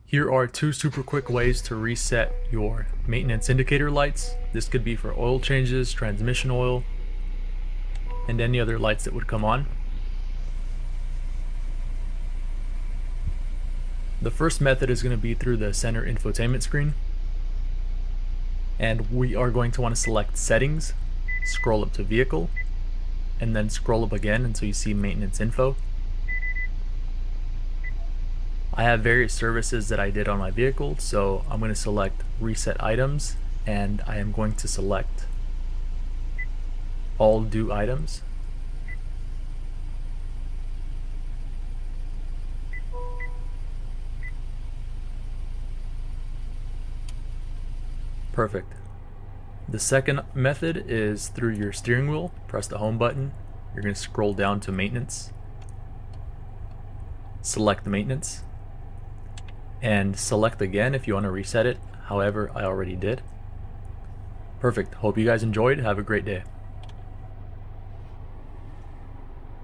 Here are two super quick ways to reset your maintenance indicator lights. This could be for oil changes, transmission oil, and any other lights that would come on. The first method is going to be through the center infotainment screen. And we are going to want to select settings, scroll up to vehicle, and then scroll up again until you see maintenance info. I have various services that I did on my vehicle, so I'm going to select reset items, and I am going to select all due items. Perfect. The second method is through your steering wheel. Press the home button. You're going to scroll down to maintenance. Select the maintenance. And select again if you want to reset it. However, I already did. Perfect. Hope you guys enjoyed. Have a great day.